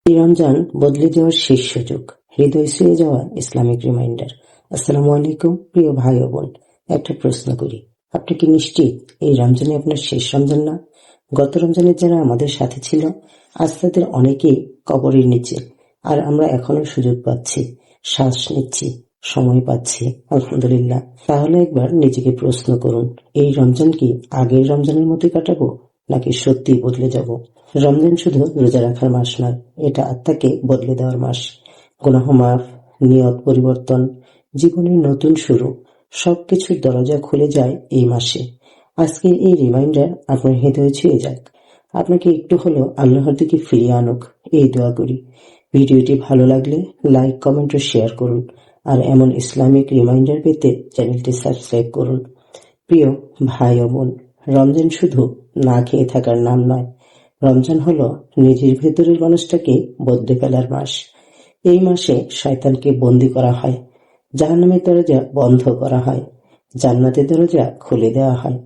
এই রমজান বদলে যাওয়ার শেষ সুযোগ, হৃদয় ছুঁয়ে যাওয়া ইসলামিক রিমাইন্ডার। আসসালামু আলাইকুম প্রিয় ভাই ও বোন, একটা প্রশ্ন করি, আপনি কি নিশ্চিত এই রমজানে আপনার শেষ রমজান না? গত রমজানের যারা আমাদের সাথে ছিল, আজ তাদের অনেকেই কবরের নিচে, আর আমরা এখনো সুযোগ পাচ্ছি, শ্বাস নিচ্ছি, সময় পাচ্ছি, আলহামদুলিল্লাহ। তাহলে একবার নিজেকে প্রশ্ন করুন, এই রমজান কি আগের রমজানের মতোই কাটাবো, নাকি সত্যি বদলে যাব? রমজান শুধু রোজা রাখার মাস নয়, এটা আত্মাকে বদলে দেওয়ার মাস। গুনাহ মাফ, নিয়ত পরিবর্তন, জীবনের নতুন শুরু, সবকিছুর দরজা খুলে যায় এই মাসে। আজকের এই রিমাইন্ডার আপনার হৃদয়ে ছুঁয়ে যাক, আপনাকে একটু হলেও আল্লাহর দিকে ফিরিয়ে আনুক, এই দোয়া করি। ভিডিওটি ভালো লাগলে লাইক, কমেন্ট ও শেয়ার করুন, আর এমন ইসলামিক রিমাইন্ডার পেতে চ্যানেলটি সাবস্ক্রাইব করুন। প্রিয় ভাই ও বোন, রমজান শুধু না খেয়ে থাকার নাম নয়, রমজান হলো নিজের ভেতরের মানুষটাকে বদলে ফেলার মাস। এই মাসে শয়তানকে বন্দী করা হয়, জাহান্নামের দরজা বন্ধ করা হয়, জান্নাতের দরজা খুলে দেওয়া হয়।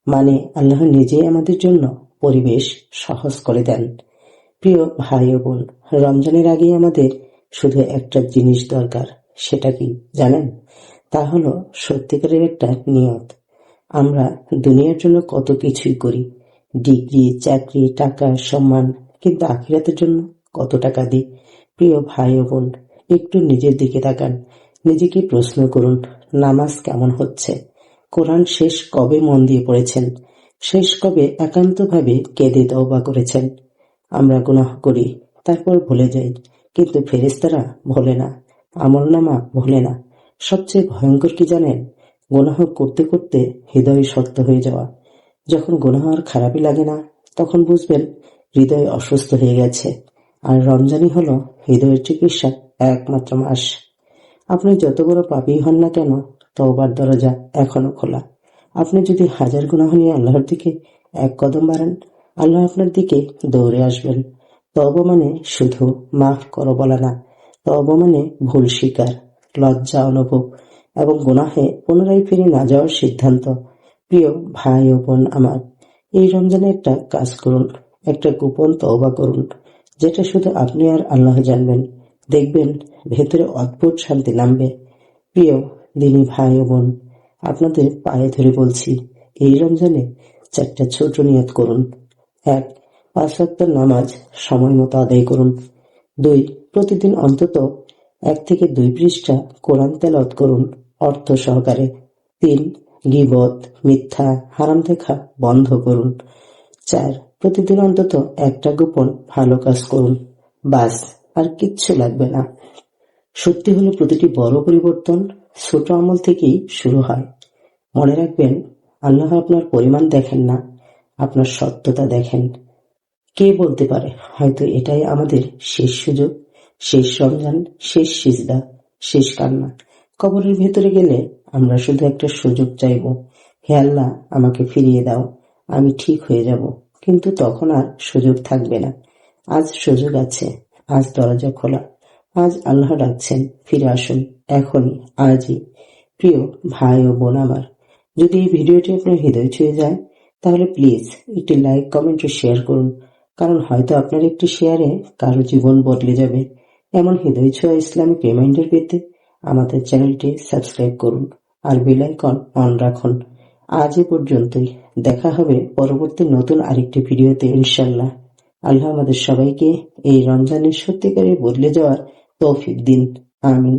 মানে আল্লাহ নিজেই আমাদের জন্য পরিবেশ সহজ করে দেন। প্রিয় ভাই ও বোন, রমজানের আগেই আমাদের শুধু একটা জিনিস দরকার, সেটা কি জানেন? তা হলো সত্যিকারের একটা নিয়ত। আমরা দুনিয়ার জন্য কত কিছুই করি, ডিগ্রি, চাকরি, টাকা, সম্মান, কিন্তু আখিরাতের জন্য কত টাকা দিই? প্রিয় ভাই ও বোন, একটু নিজের দিকে তাকান, নিজেকে প্রশ্ন করুন, নামাজ কেমন হচ্ছে? কোরআন শেষ কবে মন দিয়ে পড়েছেন? শেষ কবে একান্তভাবে কেঁদে তওবা করেছেন? আমরা গুনাহ করি, তারপর ভুলে যাই, কিন্তু ফেরেশতারা ভোলে না, আমলনামা ভোলে না। সবচেয়ে ভয়ঙ্কর কি জানেন? গুনাহ করতে করতে হৃদয় শক্ত হয়ে যাওয়া। যখন গুনাহ আর খারাপই লাগে না, তখন বুঝবেন হৃদয় অসুস্থ হয়ে গেছে। আর রমজানই হলো হৃদয়ের চিকিৎসা একমাত্র মাস। আপনি যত বড় পাপী হন না কেন, তওবার দরজা এখনো খোলা। আপনি যদি হাজার গুনাহ নিয়ে আল্লাহর দিকে এক কদম বাড়ান, আল্লাহ আপনার দিকে দৌড়ে আসবেন। তওবা মানে শুধু মাফ করো বলা না, তওবা মানে ভুল স্বীকার, লজ্জা অনুভব এবং গুনাহে পুনরায় ফিরে না যাওয়ার সিদ্ধান্ত। প্রিয় ভাই ও বোন আমার, এই রমজানে একটা কাজ করুন, একটা গোপন তওবা করুন, যেটা শুধু আপনি আর আল্লাহ জানবেন। দেখবেন ভেতরে অদ্ভুত শান্তি নামবে। প্রিয় দিনী ভাই ও বোন, আপনাদের পায়ে ধরে বলছি, এই রমজানে 4টা ছোট নিয়ত করুন। 1. 5 ওয়াক্ত নামাজ সময় মতো আদায় করুন। 2. প্রতিদিন অন্তত 1 থেকে 2 পৃষ্ঠা কোরআন তেলাওয়াত করুন অর্থ সহকারে। 3. গীবত, মিথ্যা, হারাম দেখা বন্ধ করুন। 4. প্রতিদিন অন্তত একটা গোপন ভালো কাজ করুন। বাস, আর কিচ্ছু লাগবে না। সত্যি হলো প্রতিটি বড় পরিবর্তন ছোট আমল থেকেই শুরু হয়। মনে রাখবেন, আল্লাহ আপনার পরিমাণ দেখেন না, আপনার সত্যতা দেখেন। কে বলতে পারে হয়তো এটাই আমাদের শেষ সুযোগ, শেষ রমজান, শেষ সিজদা, শেষ কান্না। কবরের ভেতরে গেলে আমরা শুধু একটা সুযোগ চাইব, হে আল্লাহ আমাকে ফিরিয়ে দাও, আমি ঠিক হয়ে যাব। কিন্তু তখন আর সুযোগ থাকবে না। আজ সুযোগ আছে, আজ দরজা খোলা, আজ আল্লাহ ডাকছেন, ফিরে আসুন, এখনই, আজই। প্রিয় ভাই ও বোন আমার, যদি এই ভিডিওটি আপনার হৃদয় ছুঁয়ে যায়, তাহলে প্লিজ একটি লাইক, কমেন্ট ও শেয়ার করুন, কারণ হয়তো আপনার একটি শেয়ারে কারো জীবন বদলে যাবে। এমন হৃদয় ছোঁয়া ইসলামিক রিমাইন্ডার পেতে আমাদের চ্যানেলটি সাবস্ক্রাইব করুন, আর বেল আইকন অন রাখুন। আজ এ পর্যন্তই, দেখা হবে পরবর্তী নতুন আরেকটি ভিডিওতে ইনশাল্লাহ। আল্লাহ আমাদের সবাইকে এই রমজানের সত্যিকারে বদলে যাওয়ার তৌফিক দিন, আমিন।